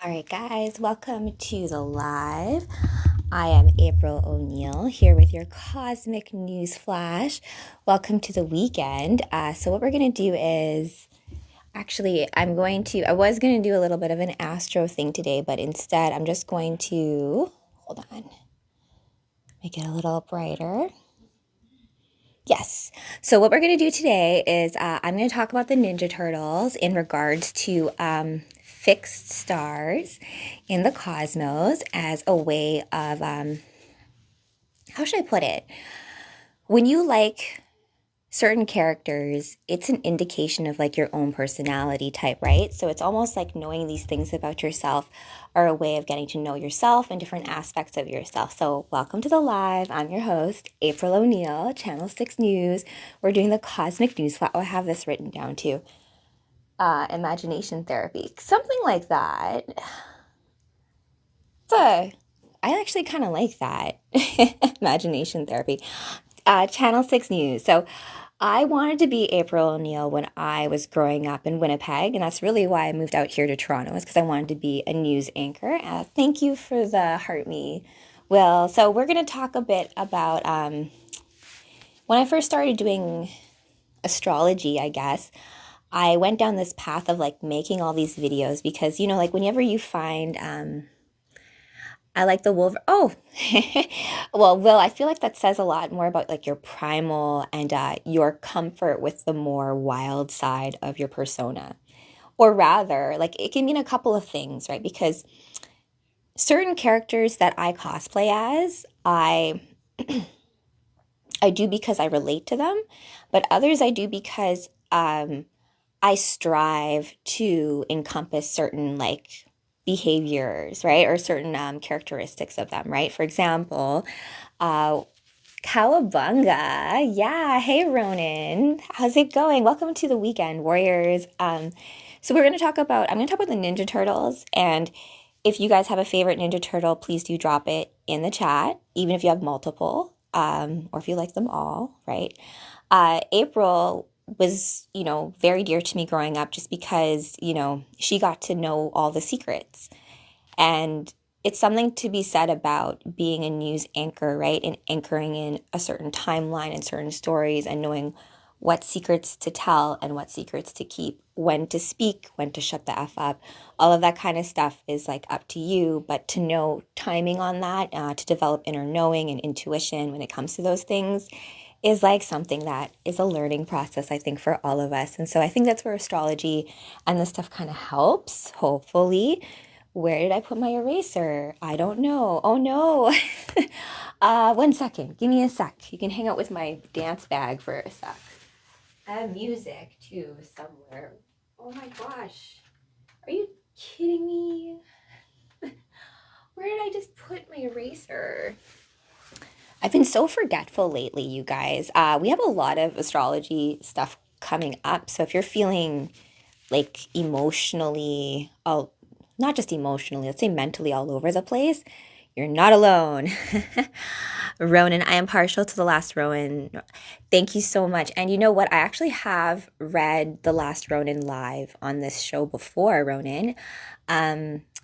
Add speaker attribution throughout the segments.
Speaker 1: All right, guys, welcome to the live. I am April O'Neil here with your COSMIC Newsflash. Welcome to the weekend. So, what we're going to do is I was going to do a little bit of an astro thing today, but instead, I'm just going to hold on, make it a little brighter. Yes. So, what we're going to do today is I'm going to talk about the Ninja Turtles in regards to fixed stars in the cosmos as a way of, how should I put it? When you like certain characters, it's an indication of like your own personality type, right? So it's almost like knowing these things about yourself are a way of getting to know yourself and different aspects of yourself. So welcome to the live. I'm your host, April O'Neil, Channel 6 News. We're doing the Cosmic Newsflash. Oh, I have this written down too. Imagination therapy, something like that. I actually kind of like that. Imagination therapy. Channel 6 News. So I wanted to be April O'Neil when I was growing up in Winnipeg, and that's really why I moved out here to Toronto, is because I wanted to be a news anchor. Thank you for the heart me, Will. So we're going to talk a bit about when I first started doing astrology, I guess. I went down this path of like making all these videos because, like whenever you find I like the wolf. Oh, well, Will, I feel like that says a lot more about like your primal and your comfort with the more wild side of your persona. Or rather, like it can mean a couple of things, right? Because certain characters that I cosplay as, I do because I relate to them, but others I do because I strive to encompass certain like behaviors, right? Or certain characteristics of them, right? For example, uh, Cowabunga. Yeah. Hey, Ronan. How's it going? Welcome to the weekend, Warriors. So I'm going to talk about the Ninja Turtles. And if you guys have a favorite Ninja Turtle, please do drop it in the chat, even if you have multiple, or if you like them all, right? April was, very dear to me growing up just because, she got to know all the secrets. And it's something to be said about being a news anchor, right? And anchoring in a certain timeline and certain stories and knowing what secrets to tell and what secrets to keep, when to speak, when to shut the F up. All of that kind of stuff is like up to you, but to know timing on that, to develop inner knowing and intuition when it comes to those things is like something that is a learning process, I think, for all of us. And so I think that's where astrology and this stuff kind of helps, hopefully. Where did I put my eraser? I don't know. Oh no. 1 second. Give me a sec. You can hang out with my dance bag for a sec. I have music too somewhere. Oh my gosh. Are you kidding me? Where did I just put my eraser? I've been so forgetful lately, you guys. We have a lot of astrology stuff coming up. So if you're feeling like emotionally, not just emotionally, let's say mentally all over the place, you're not alone. Ronan, I am partial to The Last Ronin. Thank you so much. And you know what? I actually have read The Last Ronin live on this show before, Ronan.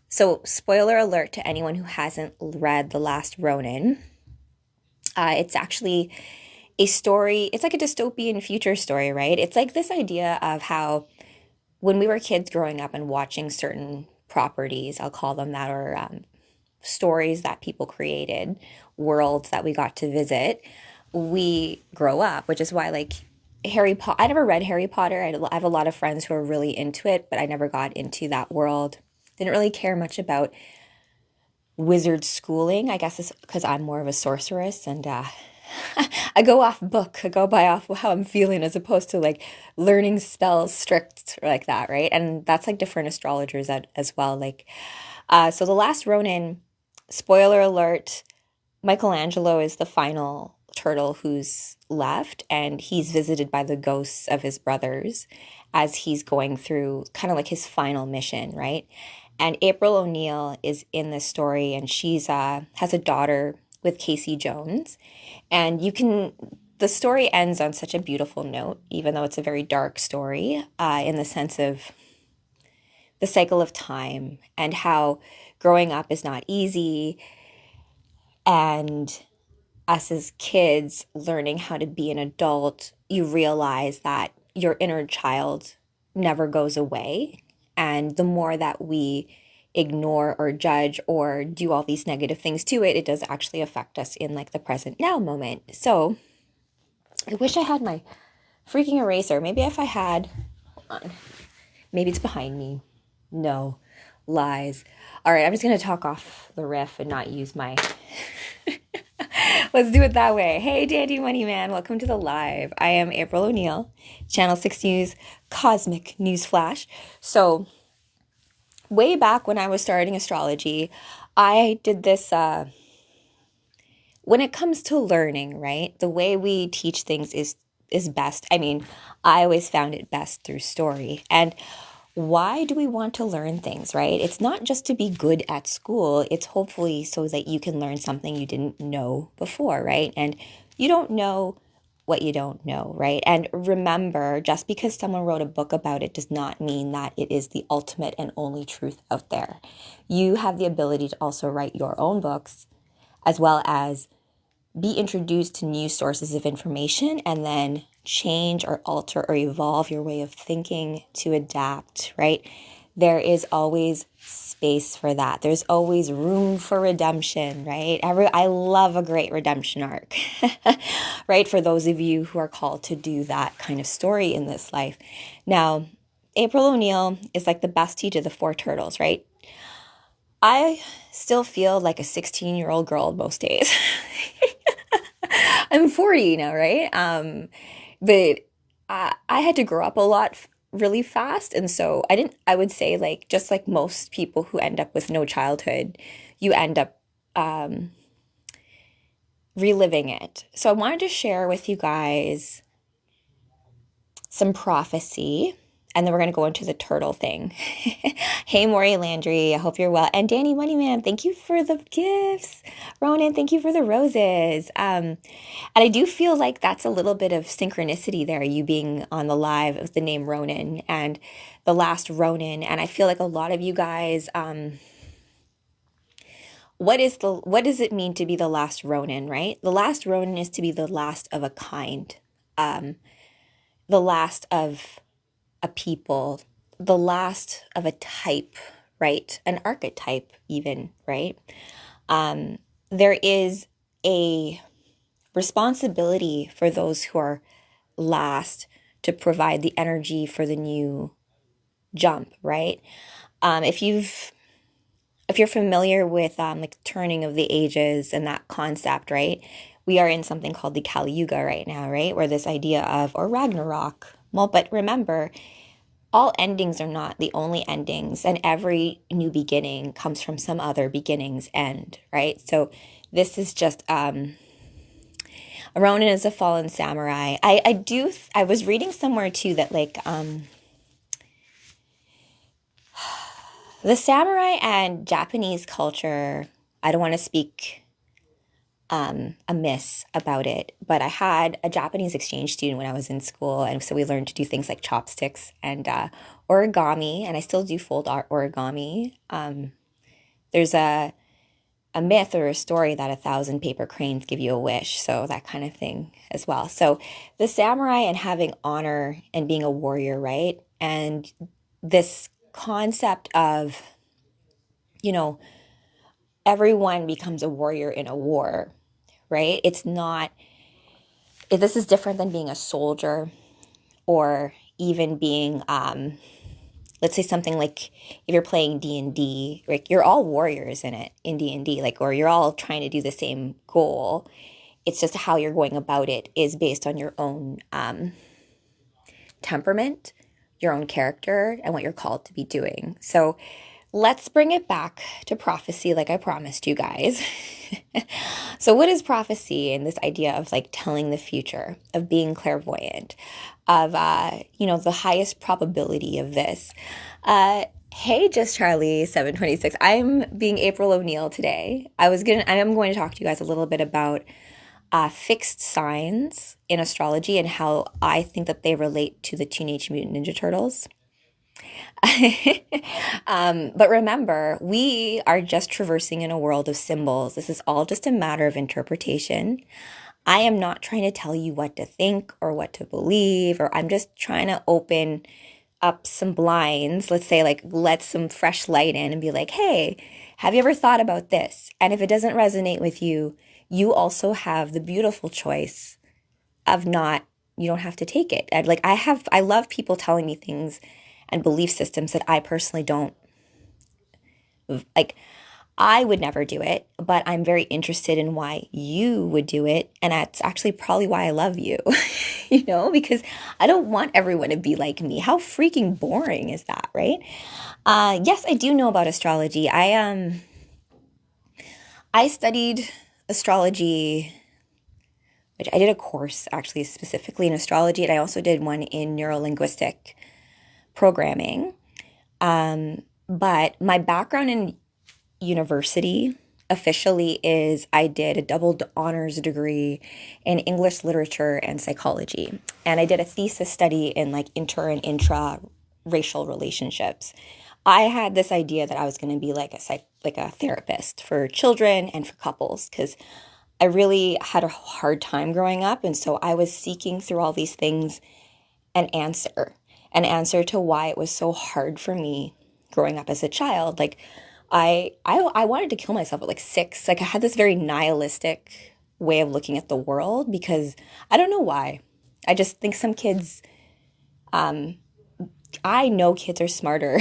Speaker 1: So, spoiler alert to anyone who hasn't read The Last Ronin. It's actually a story, it's like a dystopian future story, right? It's like this idea of how when we were kids growing up and watching certain properties, I'll call them that, or stories that people created, worlds that we got to visit, we grow up, which is why, like, Harry Potter, I never read Harry Potter. I have a lot of friends who are really into it, but I never got into that world. Didn't really care much about wizard schooling. I guess it's because I'm more of a sorceress and I go off book. I go by off how I'm feeling as opposed to like learning spells strict like that, right? And that's like different astrologers as well. Like, so The Last Ronin, spoiler alert, Michelangelo is the final turtle who's left, and he's visited by the ghosts of his brothers as he's going through kind of like his final mission, right? And April O'Neil is in this story, and she's has a daughter with Casey Jones, and the story ends on such a beautiful note, even though it's a very dark story, in the sense of the cycle of time and how growing up is not easy, and us as kids learning how to be an adult, you realize that your inner child never goes away. And the more that we ignore or judge or do all these negative things to it, it does actually affect us in like the present now moment. So I wish I had my freaking eraser. Maybe if I had, hold on, maybe it's behind me. No, lies. All right, I'm just going to talk off the riff and not use my... Let's do it that way. Hey, Dandy Money Man, welcome to the live. I am April O'Neil, Channel 6 News, Cosmic Newsflash. So, way back when I was starting astrology, I did this, when it comes to learning, right? The way we teach things is best. I mean, I always found it best through story. And why do we want to learn things, right? It's not just to be good at school. It's hopefully so that you can learn something you didn't know before, right? And you don't know what you don't know, right? And remember, just because someone wrote a book about it does not mean that it is the ultimate and only truth out there. You have the ability to also write your own books, as well as be introduced to new sources of information and then change or alter or evolve your way of thinking to adapt, right? There is always space for that. There's always room for redemption, right? I love a great redemption arc, right? For those of you who are called to do that kind of story in this life. Now, April O'Neil is like the bestie to the four turtles, right? I still feel like a 16-year-old girl most days. I'm 40 now, right? But I had to grow up a lot really fast. And so I would say like, just like most people who end up with no childhood, you end up reliving it. So I wanted to share with you guys some prophecy. And then we're going to go into the turtle thing. Hey, Maury Landry, I hope you're well. And Danny Moneyman, thank you for the gifts. Ronan, thank you for the roses. And I do feel like that's a little bit of synchronicity there, you being on the live of the name Ronan and the last Ronan. And I feel like a lot of you guys, what does it mean to be the last Ronan, right? The last Ronan is to be the last of a kind, the last of a people, the last of a type, right? An archetype even, right? There is a responsibility for those who are last to provide the energy for the new jump, right? If you're familiar with like turning of the ages and that concept, right? We are in something called the Kali Yuga right now, right? Where this idea of, or Ragnarok. Well, but remember, all endings are not the only endings, and every new beginning comes from some other beginning's end, right? So this is just Ronin is a fallen samurai. I was reading somewhere too that like the samurai and Japanese culture, I don't want to speak amiss about it, but I had a Japanese exchange student when I was in school, and so we learned to do things like chopsticks and origami, and I still do fold art origami. There's a myth or a story that 1,000 paper cranes give you a wish, so that kind of thing as well. So the samurai and having honor and being a warrior, right? And this concept of, you know, everyone becomes a warrior in a war, right? This is different than being a soldier or even being, let's say something like if you're playing D&D, like you're all warriors in D&D, like, or you're all trying to do the same goal. It's just how you're going about it is based on your own temperament, your own character, and what you're called to be doing. So let's bring it back to prophecy like I promised you guys. So what is prophecy? And this idea of like telling the future, of being clairvoyant, of, the highest probability of this. Hey, Just Charlie 726. I'm being April O'Neil today. I am going to talk to you guys a little bit about fixed signs in astrology and how I think that they relate to the Teenage Mutant Ninja Turtles. But remember, we are just traversing in a world of symbols. This is all just a matter of interpretation. I am not trying to tell you what to think or what to believe, or I'm just trying to open up some blinds. Let's say, like, let some fresh light in and be like, hey, have you ever thought about this? And if it doesn't resonate with you, you also have the beautiful choice of not, you don't have to take it. I love people telling me things and belief systems that I personally don't like. I would never do it, but I'm very interested in why you would do it. And that's actually probably why I love you, because I don't want everyone to be like me. How freaking boring is that, right? Yes, I do know about astrology. I studied astrology, which I did a course actually specifically in astrology, and I also did one in neurolinguistic programming. But my background in university officially is I did a double honors degree in English literature and psychology. And I did a thesis study in like inter and intra racial relationships. I had this idea that I was going to be like a therapist for children and for couples because I really had a hard time growing up. And so I was seeking through all these things an answer to why it was so hard for me growing up as a child. Like I wanted to kill myself at like 6. Like I had this very nihilistic way of looking at the world because I don't know why. I just think some kids, I know kids are smarter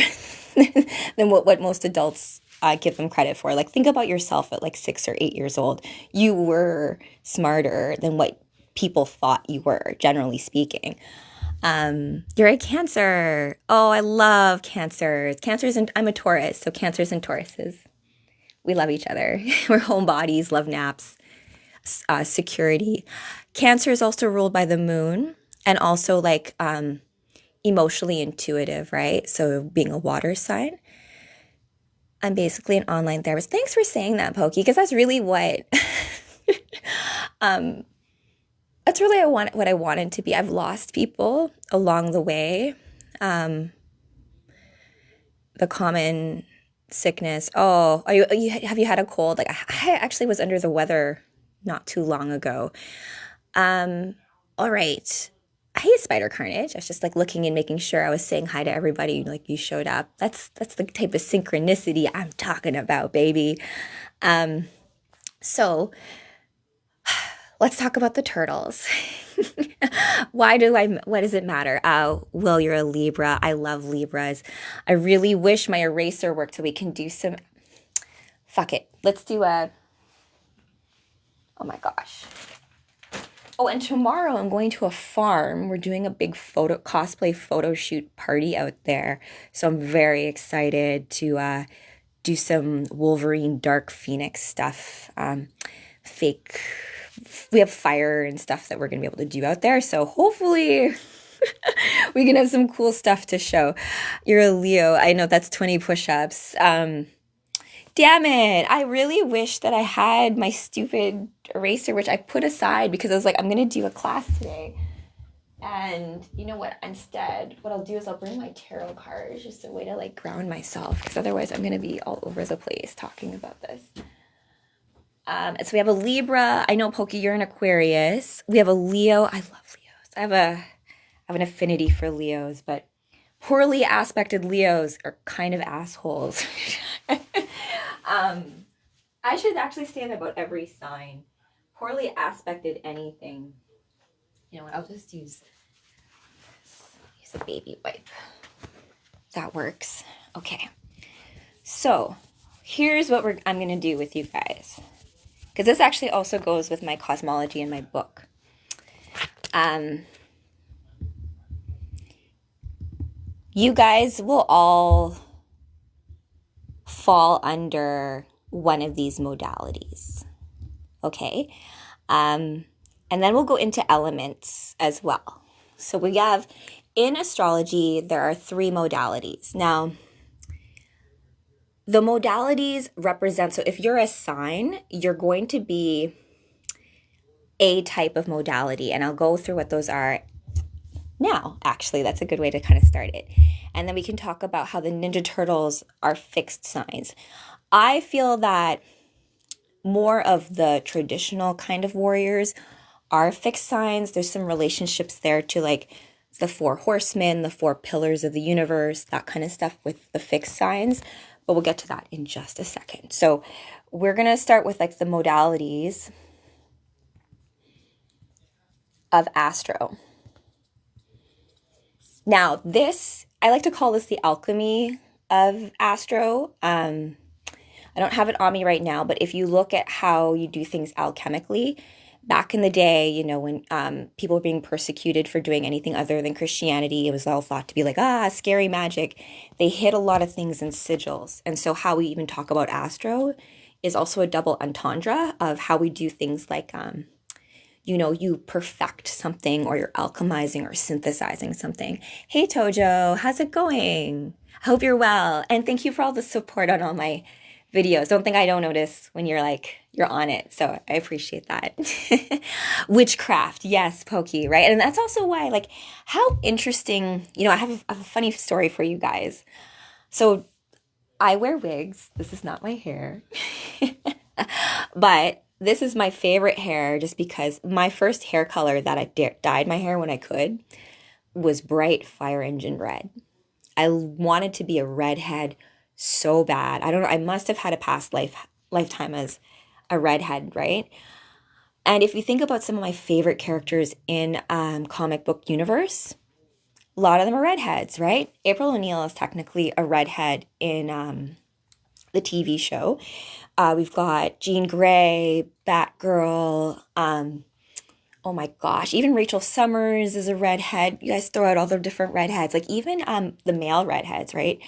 Speaker 1: than what most adults give them credit for. Like think about yourself at like 6 or 8 years old. You were smarter than what people thought you were, generally speaking. You're a Cancer. Oh, I love Cancers. Cancers and I'm a Taurus, so Cancers and Tauruses. We love each other. We're homebodies, love naps, security. Cancer is also ruled by the moon and also like emotionally intuitive, right? So being a water sign. I'm basically an online therapist. Thanks for saying that, Pokey, because that's really what um that's really what I wanted to be. I've lost people along the way. The common sickness. Oh, have you had a cold? Like I actually was under the weather not too long ago. All right. I hate spider carnage. I was just like looking and making sure I was saying hi to everybody. Like you showed up. That's the type of synchronicity I'm talking about, baby. So let's talk about the turtles. What does it matter? Well, you're a Libra. I love Libras. I really wish my eraser worked so we can do some, fuck it. Let's do oh my gosh. Oh, and tomorrow I'm going to a farm. We're doing a big cosplay photo shoot party out there. So I'm very excited to do some Wolverine Dark Phoenix stuff. Fake, we have fire and stuff that we're going to be able to do out there. So hopefully we can have some cool stuff to show. You're a Leo. I know that's 20 push-ups. Damn it. I really wish that I had my stupid eraser, which I put aside because I was like, I'm going to do a class today. And you know what? Instead, what I'll do is I'll bring my tarot cards, just a way to like ground myself because otherwise I'm going to be all over the place talking about this. So we have a Libra. I know, Pokey, you're an Aquarius. We have a Leo. I love Leos. I have an affinity for Leos, but poorly aspected Leos are kind of assholes. I should actually say that about every sign. Poorly aspected anything. You know what? I'll just use a baby wipe. That works. Okay. So here's what I'm going to do with you guys. Because this actually also goes with my cosmology in my book. You guys will all fall under one of these modalities. Okay? And then we'll go into elements as well. So we have, in astrology, there are 3 modalities. Now, the modalities represent, so if you're a sign, you're going to be a type of modality. And I'll go through what those are now, actually. That's a good way to kind of start it. And then we can talk about how the Ninja Turtles are fixed signs. I feel that more of the traditional kind of warriors are fixed signs. There's some relationships there to like the four horsemen, the four pillars of the universe, that kind of stuff with the fixed signs. But we'll get to that in just a second. So we're going to start with like the modalities of astro. Now, this, I like to call this the alchemy of astro. I don't have it on me right now, but if you look at how you do things alchemically, back in the day, you know, when people were being persecuted for doing anything other than Christianity, it was all thought to be like, scary magic. They hid a lot of things in sigils. And so how we even talk about astro is also a double entendre of how we do things like, you know, you perfect something or you're alchemizing or synthesizing something. Hey, Tojo, how's it going? I hope you're well. And thank you for all the support on all my videos. Don't think I don't notice when you're like, you're on it. So I appreciate that. Witchcraft. Yes, Pokey, right? And that's also why, like, how interesting, you know, I have a funny story for you guys. So I wear wigs. This is not my hair. But this is my favorite hair just because my first hair color that I dyed my hair when I could was bright fire engine red. I wanted to be a redhead so bad. I don't know. I must have had a past lifetime as a redhead, right? And if you think about some of my favorite characters in comic book universe, a lot of them are redheads, right? April O'Neil is technically a redhead in the TV show. We've got Jean Grey, Batgirl. Oh my gosh, even Rachel Summers is a redhead. You guys throw out all the different redheads, like even the male redheads, right?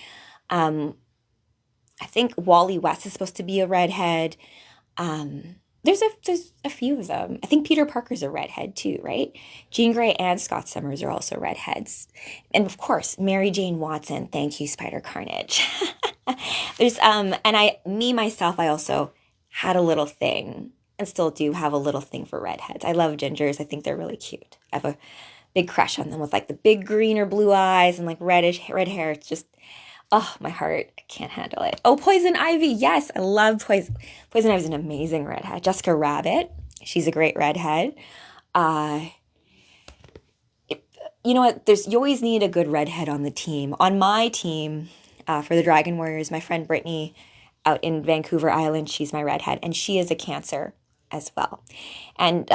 Speaker 1: I think Wally West is supposed to be a redhead. There's a few of them. I think Peter Parker's a redhead too, right? Jean Grey and Scott Summers are also redheads. And of course, Mary Jane Watson. Thank you, Spider Carnage. There's and myself, I also had a little thing and still do have a little thing for redheads. I love gingers. I think they're really cute. I have a big crush on them with like the big green or blue eyes and like red hair. It's just, oh, my heart, I can't handle it. Oh, Poison Ivy. Yes, I love Poison Ivy's an amazing redhead. Jessica Rabbit. She's a great redhead. You know what? You always need a good redhead on the team. On my team, for the Dragon Warriors, my friend Brittany out in Vancouver Island, she's my redhead, and she is a Cancer as well. And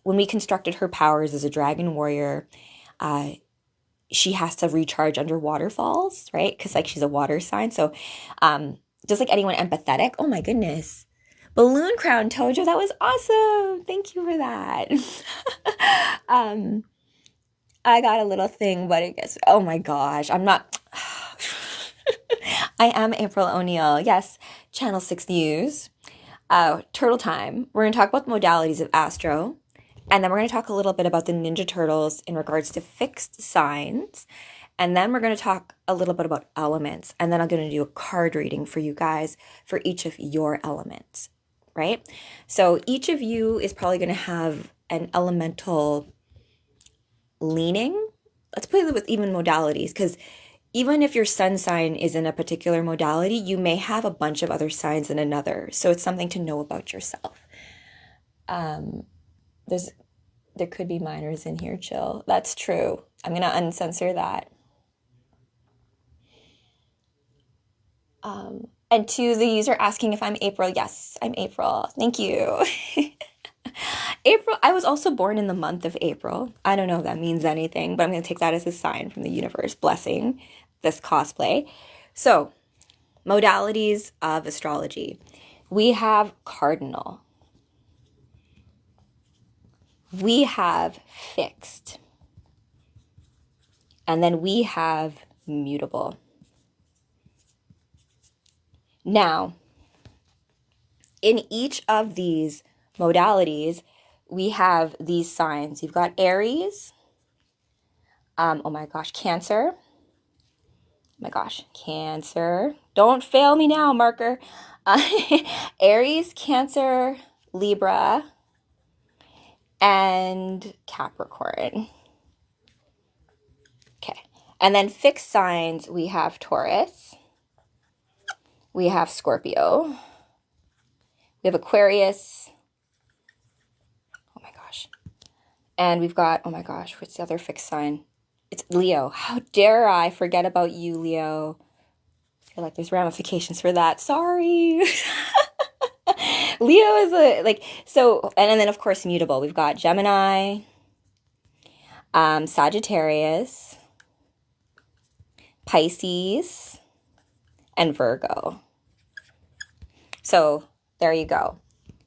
Speaker 1: when we constructed her powers as a Dragon Warrior, she has to recharge under waterfalls, right? Because like she's a water sign. So just like anyone empathetic, oh my goodness. Balloon Crown Tojo, that was awesome. Thank you for that. I got a little thing, but I guess, oh my gosh, I'm not, I am April O'Neil. Yes, Channel 6 News. Turtle time. We're going to talk about the modalities of astro. And then we're going to talk a little bit about the Ninja Turtles in regards to fixed signs. And then we're going to talk a little bit about elements. And then I'm going to do a card reading for you guys for each of your elements, right? So each of you is probably going to have an elemental leaning. Let's play with even modalities, because even if your sun sign is in a particular modality, you may have a bunch of other signs in another. So it's something to know about yourself. There could be minors in here, chill. That's true. I'm going to uncensor that. And to the user asking if I'm April, yes, I'm April. Thank you. April, I was also born in the month of April. I don't know if that means anything, but I'm going to take that as a sign from the universe blessing this cosplay. So, modalities of astrology. We have cardinal. We have fixed. And then we have mutable. Now, in each of these modalities, we have these signs. You've got Aries. Oh my gosh, Cancer. Oh my gosh, Cancer. Don't fail me now, marker. Aries, Cancer, Libra, and Capricorn. And then fixed signs, we have Taurus, we have Scorpio, we have Aquarius, oh my gosh, and we've got, oh my gosh, what's the other fixed sign? It's Leo. How dare I forget about you, Leo? I feel like there's ramifications for that. Sorry. Leo is so, and then of course mutable. We've got Gemini, Sagittarius, Pisces, and Virgo. So there you go.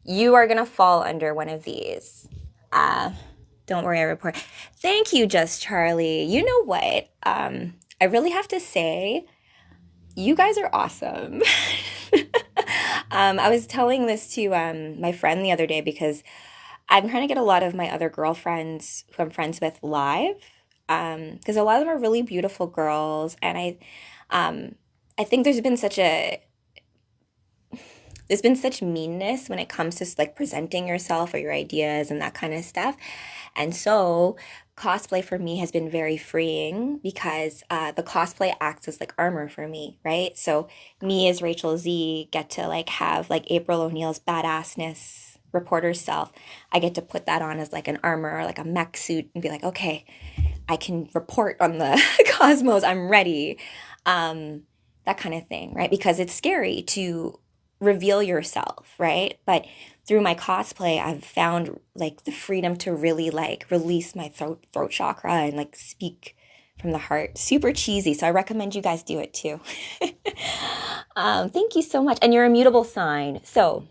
Speaker 1: You are going to fall under one of these. Don't worry, I report. Thank you, Just Charlie. You know what? I really have to say, you guys are awesome. I was telling this to my friend the other day because I'm trying to get a lot of my other girlfriends who I'm friends with live, because a lot of them are really beautiful girls, and I think there's been such meanness when it comes to like presenting yourself or your ideas and that kind of stuff. And so cosplay for me has been very freeing because the cosplay acts as like armor for me, right? So me as Rachel Z get to like have like April O'Neil's badassness, reporter self. I get to put that on as like an armor or like a mech suit and be like, okay, I can report on the cosmos. I'm ready. That kind of thing, right? Because it's scary to reveal yourself, right? But through my cosplay, I've found like the freedom to really like release my throat chakra and like speak from the heart. Super cheesy. So I recommend you guys do it too. Thank you so much. And you're a mutable sign. So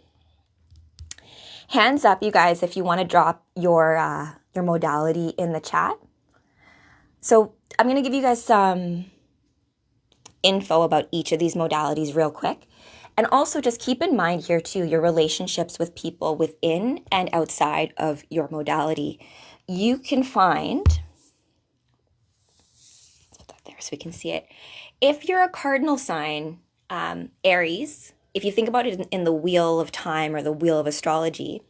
Speaker 1: hands up, you guys, if you want to drop your modality in the chat. So I'm going to give you guys some info about each of these modalities real quick. And also just keep in mind here too, your relationships with people within and outside of your modality. You can find, let's put that there so we can see it. If you're a cardinal sign, Aries, if you think about it in the wheel of time or the wheel of astrology,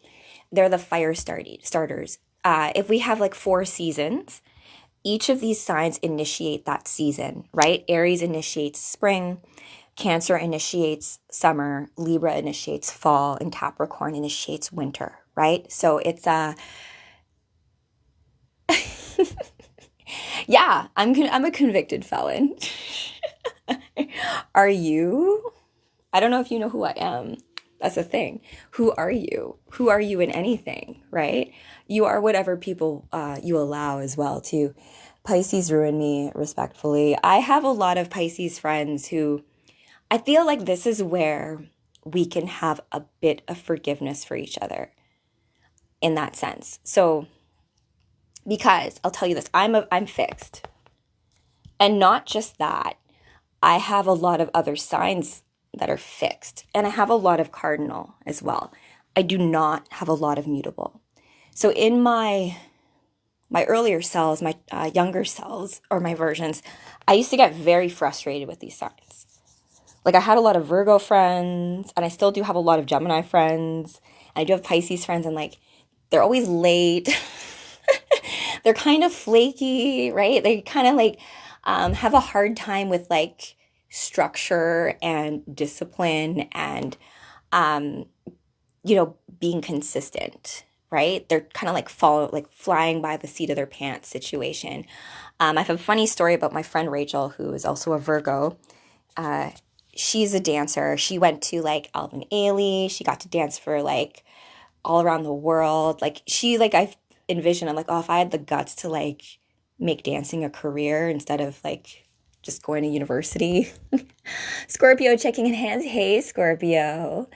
Speaker 1: they're the fire starters. If we have like 4 seasons, each of these signs initiate that season, right? Aries initiates spring, Cancer initiates summer, Libra initiates fall, and Capricorn initiates winter, right? So it's yeah, I'm a convicted felon. Are you? I don't know if you know who I am. That's the thing. Who are you? Who are you in anything, right? You are whatever people you allow as well, too. Pisces ruin me, respectfully. I have a lot of Pisces friends who I feel like this is where we can have a bit of forgiveness for each other in that sense. So, because I'll tell you this, I'm fixed. And not just that, I have a lot of other signs that are fixed, and I have a lot of cardinal as well. I do not have a lot of mutable. So in my earlier selves, my younger selves, or my versions, I used to get very frustrated with these signs. Like I had a lot of Virgo friends, and I still do have a lot of Gemini friends. And I do have Pisces friends, and like they're always late. They're kind of flaky, right? They kind of like have a hard time with like structure and discipline and being consistent, right? They're kind of like flying by the seat of their pants situation. I have a funny story about my friend Rachel, who is also a Virgo. She's a dancer. She went to like Alvin Ailey. She got to dance for like all around the world. Like I envision, I'm like, oh, if I had the guts to like make dancing a career instead of like just going to university. Scorpio checking in hands. Hey, Scorpio.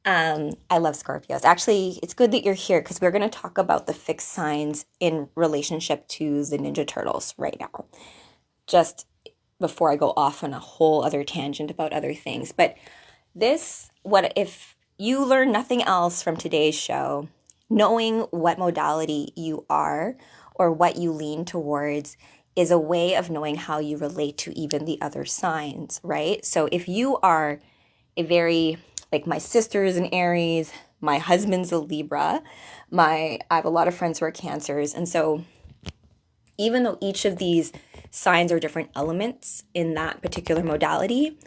Speaker 1: I love Scorpios. Actually, it's good that you're here because we're going to talk about the fixed signs in relationship to the Ninja Turtles right now. Just before I go off on a whole other tangent about other things. But what if you learn nothing else from today's show, knowing what modality you are or what you lean towards is a way of knowing how you relate to even the other signs, right? So if you are like my sister's an Aries, my husband's a Libra, I have a lot of friends who are Cancers, and so even though each of these signs are different elements in that particular modality,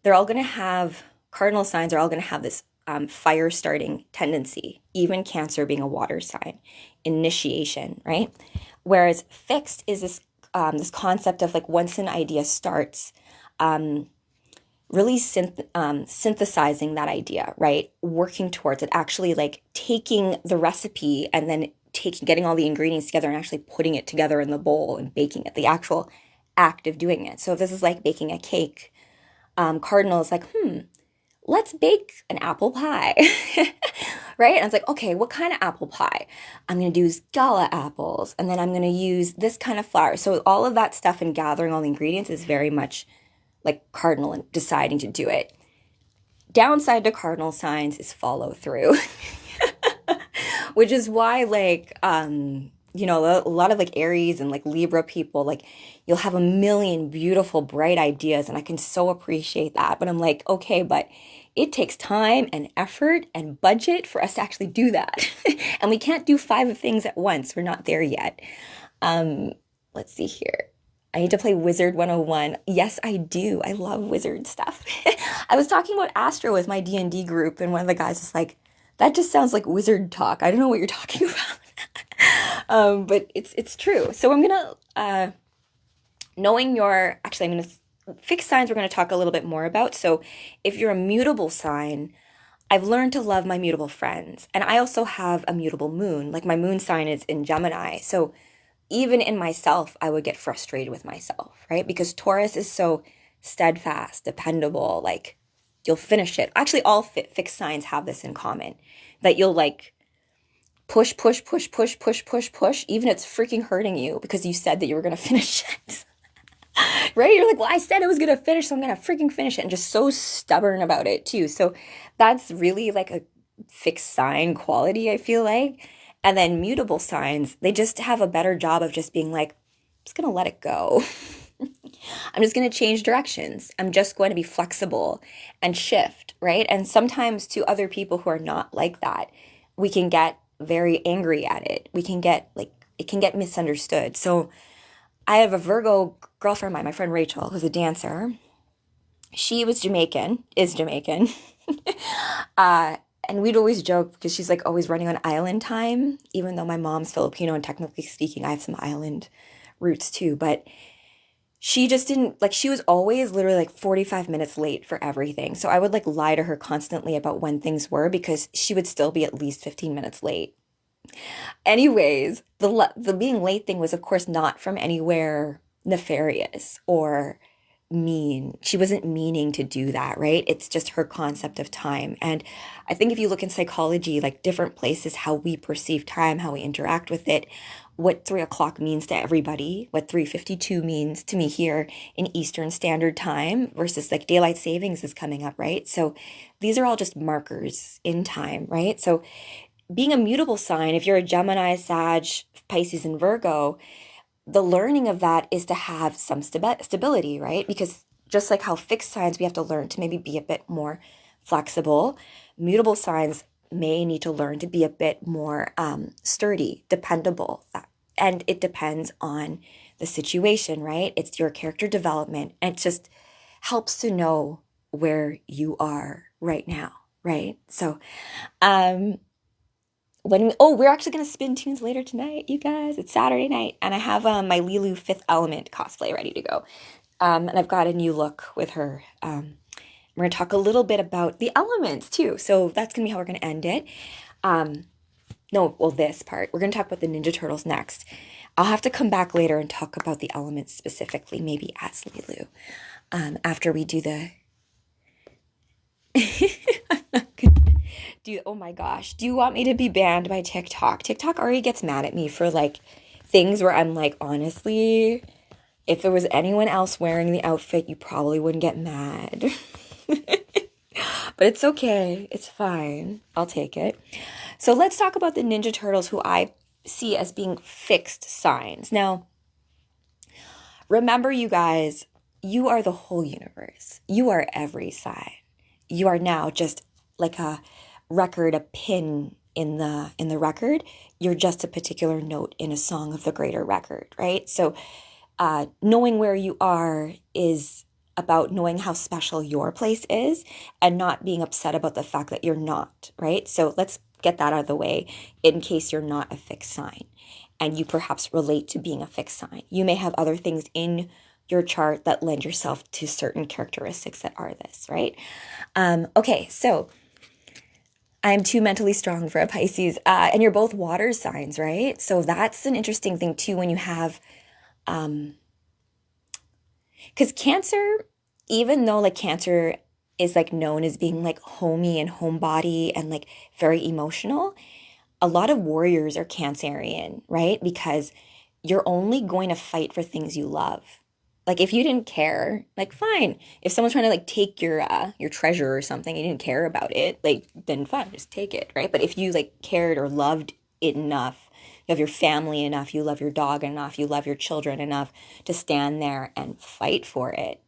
Speaker 1: they're all going to have, cardinal signs are all going to have this fire starting tendency, even Cancer being a water sign, initiation, right? Whereas fixed is this concept of like once an idea starts, really synthesizing that idea, right? Working towards it, actually like taking the recipe and then getting all the ingredients together and actually putting it together in the bowl and baking it, the actual act of doing it. So if this is like baking a cake, cardinal is like, let's bake an apple pie, right? And I was like, okay, what kind of apple pie? I'm going to use gala apples, and then I'm going to use this kind of flour. So all of that stuff and gathering all the ingredients is very much like cardinal and deciding to do it. Downside to cardinal signs is follow through, which is why like, you know, a lot of like Aries and like Libra people, like you'll have a million beautiful, bright ideas. And I can so appreciate that. But I'm like, okay, but it takes time and effort and budget for us to actually do that. And we can't do 5 things at once. We're not there yet. Let's see here. I need to play Wizard 101. Yes, I do. I love wizard stuff. I was talking about Astro with my D&D group, and one of the guys was like, that just sounds like wizard talk. I don't know what you're talking about. But it's true. So I'm going to, I'm going to, fixed signs we're going to talk a little bit more about. So if you're a mutable sign, I've learned to love my mutable friends. And I also have a mutable moon. Like my moon sign is in Gemini. So even in myself, I would get frustrated with myself, right? Because Taurus is so steadfast, dependable, like you'll finish it. Actually, all fixed signs have this in common, that you'll like push, even if it's freaking hurting you because you said that you were going to finish it, right? You're like, well, I said I was going to finish, so I'm going to freaking finish it, and just so stubborn about it too. So that's really like a fixed sign quality, I feel like. And then mutable signs, they just have a better job of just being like, I'm just going to let it go. I'm just going to change directions. I'm just going to be flexible and shift, right? And sometimes to other people who are not like that, we can get very angry at it. We can get like, it can get misunderstood. So I have a Virgo girlfriend of mine, my friend Rachel, who's a dancer. She is Jamaican. And we'd always joke because she's like always running on island time, even though my mom's Filipino and technically speaking, I have some island roots too. But she just didn't, like, she was always literally like 45 minutes late for everything. So I would like lie to her constantly about when things were because she would still be at least 15 minutes late. Anyways, the being late thing was, of course, not from anywhere nefarious or mean. She wasn't meaning to do that, right? It's just her concept of time. And I think if you look in psychology, like different places, how we perceive time, how we interact with it, what 3 o'clock means to everybody, what 3:52 means to me here in Eastern Standard Time versus like daylight savings is coming up, right? So these are all just markers in time, right? So being a mutable sign, if you're a Gemini, Sag, Pisces, and Virgo, the learning of that is to have some stability, right? Because just like how fixed signs, we have to learn to maybe be a bit more flexible. Mutable signs may need to learn to be a bit more sturdy, dependable. And it depends on the situation, right? It's your character development. And it just helps to know where you are right now, right? So, we're actually going to spin tunes later tonight, you guys. It's Saturday night, and I have my Lilu Fifth Element cosplay ready to go. And I've got a new look with her. We're going to talk a little bit about the elements, too. So that's going to be how we're going to end it. This part. We're going to talk about the Ninja Turtles next. I'll have to come back later and talk about the elements specifically, maybe as Lilu, after we do the... Oh my gosh, do you want me to be banned by TikTok? TikTok already gets mad at me for like things where I'm like, honestly, if there was anyone else wearing the outfit, you probably wouldn't get mad. But it's okay. It's fine. I'll take it. So let's talk about the Ninja Turtles, who I see as being fixed signs. Now, remember, you guys, you are the whole universe. You are every sign. You are now just like a record, a pin in the record. You're just a particular note in a song of the greater record, right? So knowing where you are is about knowing how special your place is and not being upset about the fact that you're not, right? So let's get that out of the way in case you're not a fixed sign and you perhaps relate to being a fixed sign. You may have other things in your chart that lend yourself to certain characteristics that are this, right? Okay, so I'm too mentally strong for a Pisces, and you're both water signs, right? So that's an interesting thing too when you have, because Cancer, even though like Cancer is like known as being like homey and homebody and like very emotional, a lot of warriors are Cancerian, right? Because you're only going to fight for things you love. Like if you didn't care, like fine. If someone's trying to like take your treasure or something, you didn't care about it, like then fine, just take it, right? But if you like cared or loved it enough, you have your family enough, you love your dog enough, you love your children enough to stand there and fight for it,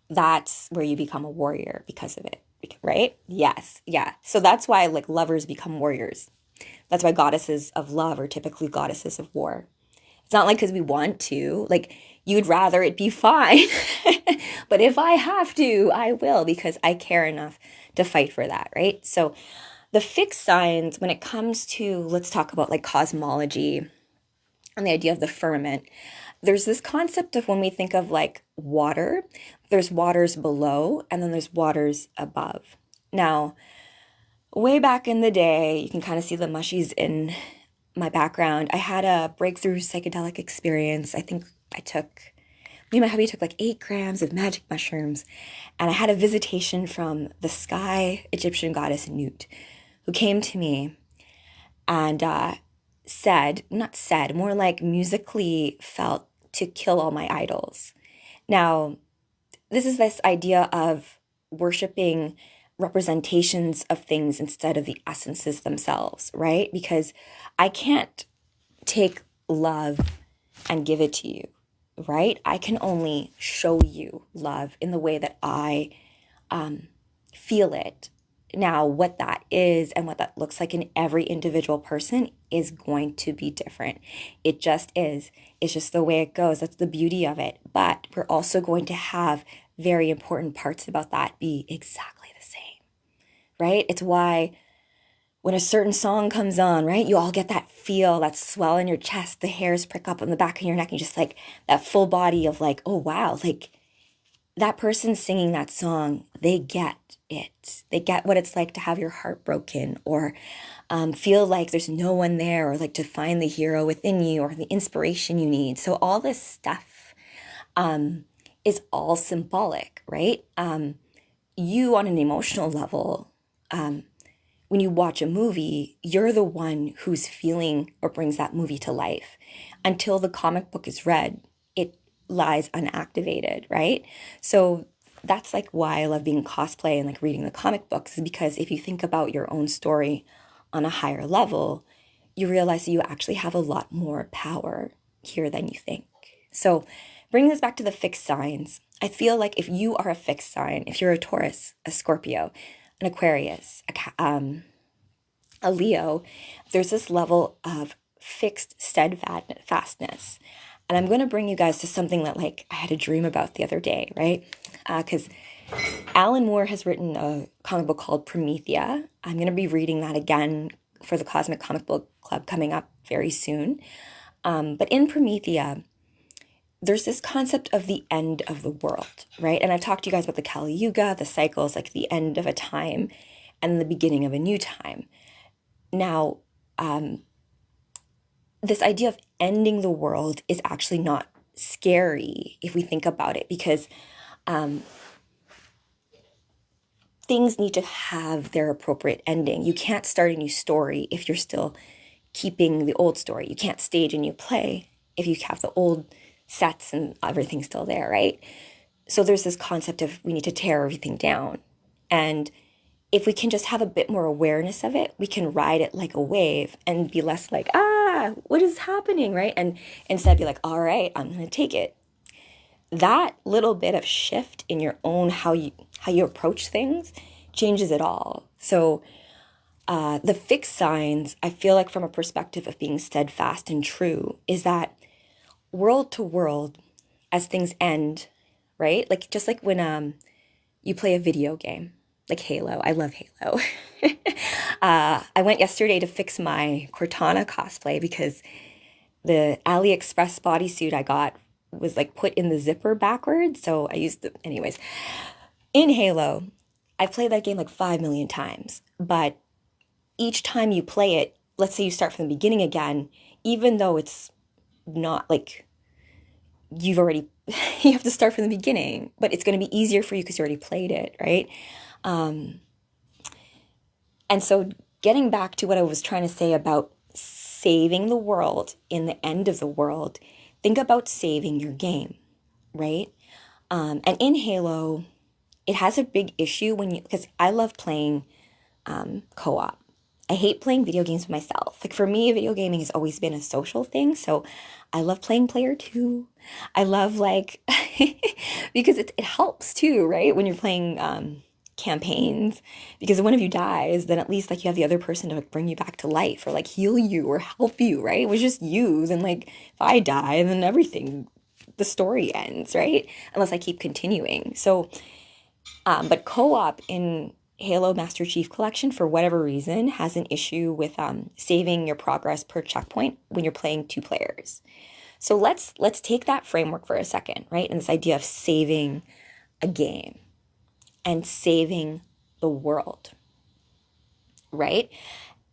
Speaker 1: that's where you become a warrior because of it, right? Yes, yeah. So that's why like lovers become warriors. That's why goddesses of love are typically goddesses of war. It's not like because we want to, like you'd rather it be fine. But if I have to, I will because I care enough to fight for that, right? So the fixed signs, when it comes to, let's talk about like cosmology and the idea of the firmament, there's this concept of when we think of like water, there's waters below and then there's waters above. Now, way back in the day, you can kind of see the mushies in my background. I had a breakthrough psychedelic experience. I think me and my hubby took like 8 grams of magic mushrooms, and I had a visitation from the sky Egyptian goddess Nut, who came to me and more like musically felt to kill all my idols. Now, this is this idea of worshiping representations of things instead of the essences themselves, right? Because I can't take love and give it to you, right? I can only show you love in the way that I feel it. Now, what that is and what that looks like in every individual person is going to be different. It just is. It's just the way it goes. That's the beauty of it. But we're also going to have very important parts about that be exactly the same, right? It's why when a certain song comes on, right, you all get that feel, that swell in your chest, the hairs prick up on the back of your neck, and just like that full body of like, oh, wow, like that person singing that song, they get it. They get what it's like to have your heart broken or feel like there's no one there or like to find the hero within you or the inspiration you need. So all this stuff is all symbolic, right? You on an emotional level, when you watch a movie, you're the one who's feeling or brings that movie to life. Until the comic book is read, it lies unactivated, right? So that's like why I love being cosplay and like reading the comic books, is because if you think about your own story on a higher level, you realize that you actually have a lot more power here than you think. So bringing this back to the fixed signs, I feel like if you are a fixed sign, if you're a Taurus, a Scorpio, an Aquarius, a Leo, there's this level of fixed steadfastness. And I'm going to bring you guys to something that like I had a dream about the other day, right? Because Alan Moore has written a comic book called Promethea. I'm going to be reading that again for the Cosmic Comic Book Club coming up very soon. But in Promethea, there's this concept of the end of the world, right? And I've talked to you guys about the Kali Yuga, the cycles, like the end of a time and the beginning of a new time. Now, this idea of ending the world is actually not scary if we think about it, because things need to have their appropriate ending. You can't start a new story if you're still keeping the old story. You can't stage a new play if you have the old sets and everything's still there, right? So there's this concept of we need to tear everything down. And if we can just have a bit more awareness of it, we can ride it like a wave and be less like, what is happening, right? And instead be like, all right, I'm going to take it. That little bit of shift in your own how you approach things changes it all. So The fixed signs, I feel like from a perspective of being steadfast and true, is that world to world, as things end, right? Like just like when you play a video game, like Halo. I love Halo. I went yesterday to fix my Cortana cosplay because the AliExpress bodysuit I got was like put in the zipper backwards. So I used the, anyways. In Halo, I've played that game like 5 million times, but each time you play it, let's say you start from the beginning again, even though it's not like you've already, you have to start from the beginning, but it's going to be easier for you because you already played it, right? And so getting back to what I was trying to say about saving the world in the end of the world, think about saving your game, right? And in Halo, it has a big issue when you, because I love playing co-op. I hate playing video games with myself. Like for me, video gaming has always been a social thing. So I love playing player 2. I love like, because it helps too, right? When you're playing campaigns, because if one of you dies, then at least like you have the other person to like, bring you back to life or like heal you or help you, right? It was just you. And like if I die, then everything, the story ends, right? Unless I keep continuing. So, but co-op in Halo Master Chief Collection, for whatever reason, has an issue with saving your progress per checkpoint when you're playing 2 players. So let's take that framework for a second, right? And this idea of saving a game and saving the world, right?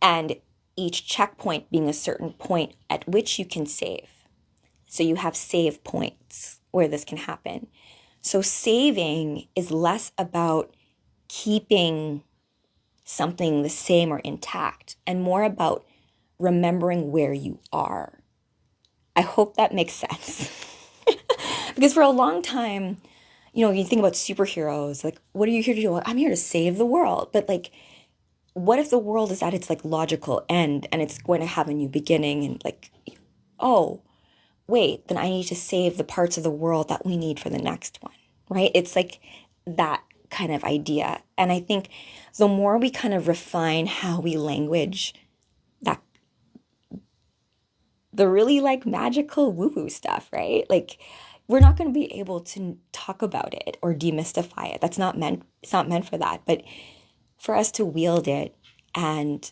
Speaker 1: And each checkpoint being a certain point at which you can save. So you have save points where this can happen. So saving is less about keeping something the same or intact and more about remembering where you are. I hope that makes sense. Because for a long time, you know, you think about superheroes, like, what are you here to do? Well, I'm here to save the world. But like, what if the world is at its like logical end and it's going to have a new beginning and like, oh, wait, then I need to save the parts of the world that we need for the next one, right? It's like that kind of idea. And I think the more we kind of refine how we language that, the really like magical woo-woo stuff, right? Like we're not going to be able to talk about it or demystify it. That's not meant, it's not meant for that. But for us to wield it and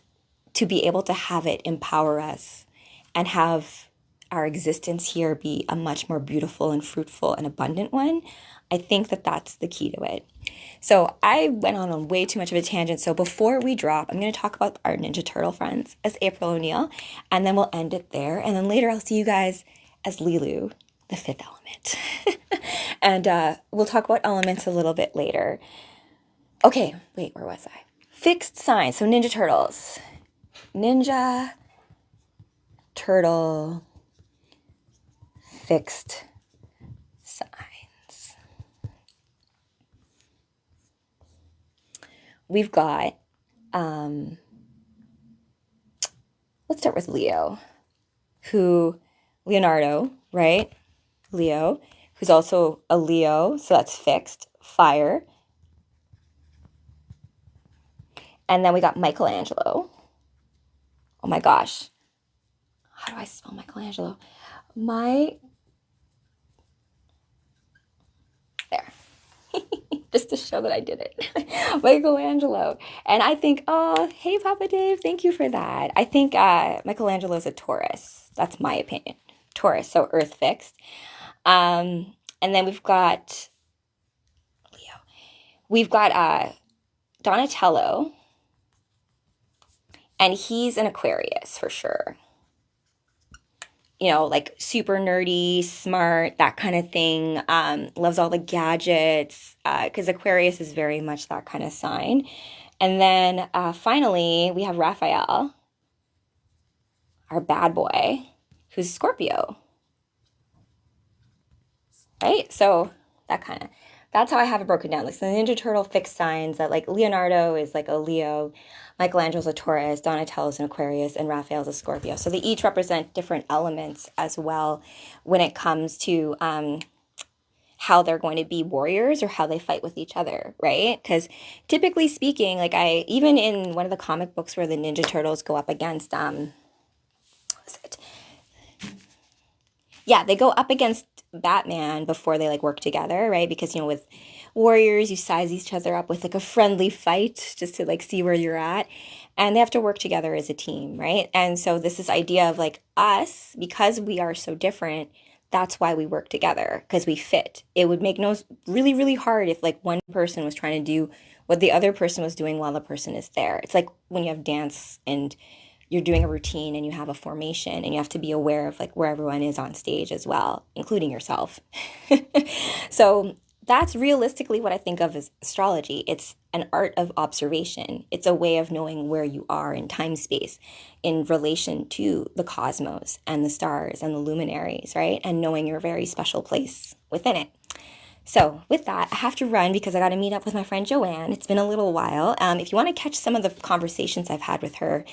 Speaker 1: to be able to have it empower us and have our existence here be a much more beautiful and fruitful and abundant one, I think that that's the key to it. So I went on way too much of a tangent. So before we drop, I'm going to talk about our Ninja Turtle friends as April O'Neil, and then we'll end it there. And then later I'll see you guys as Lilu, the 5th element. And we'll talk about elements a little bit later. Okay, wait, where was I? Fixed signs. So Ninja Turtles. Ninja Turtle fixed signs. We've got, let's start with Leo, Leonardo, right? Leo, who's also a Leo, so that's fixed, fire. And then we got Michelangelo. Oh my gosh. How do I spell Michelangelo? There. Just to show that I did it. Michelangelo. And I think, oh, hey, Papa Dave, thank you for that. I think Michelangelo is a Taurus. That's my opinion. Taurus, so earth fixed. And then we've got Leo. We've got Donatello. And he's an Aquarius for sure. You know, like super nerdy, smart, that kind of thing. Loves all the gadgets, because Aquarius is very much that kind of sign. And then finally, we have Raphael, our bad boy, who's Scorpio. Right? So that's how I have it broken down. Like, so the Ninja Turtle fixed signs that like Leonardo is like a Leo, Michelangelo's a Taurus, Donatello's an Aquarius, and Raphael's a Scorpio. So they each represent different elements as well when it comes to how they're going to be warriors or how they fight with each other, right? Because typically speaking, like even in one of the comic books where the Ninja Turtles go up against, what was it? Yeah, they go up against Batman before they like work together, right? Because, with warriors, you size each other up with like a friendly fight just to like see where you're at. And they have to work together as a team, right? And so this idea of like us, because we are so different, that's why we work together, because we fit. It would make no really, really hard if like one person was trying to do what the other person was doing while the person is there. It's like when you have dance and you're doing a routine and you have a formation and you have to be aware of like where everyone is on stage as well, including yourself. So that's realistically what I think of as astrology. It's an art of observation. It's a way of knowing where you are in time space in relation to the cosmos and the stars and the luminaries, right? And knowing your very special place within it. So with that, I have to run because I got to meet up with my friend Joanne. It's been a little while. If you want to catch some of the conversations I've had with her,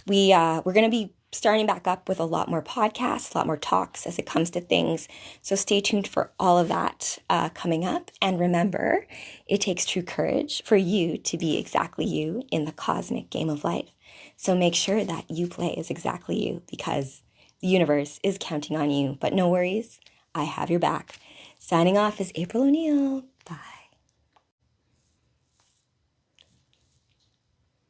Speaker 1: we're going to be starting back up with a lot more podcasts, a lot more talks as it comes to things. So stay tuned for all of that coming up. And remember, it takes true courage for you to be exactly you in the cosmic game of life. So make sure that you play as exactly you, because the universe is counting on you. But no worries, I have your back. Signing off is April O'Neil. Bye.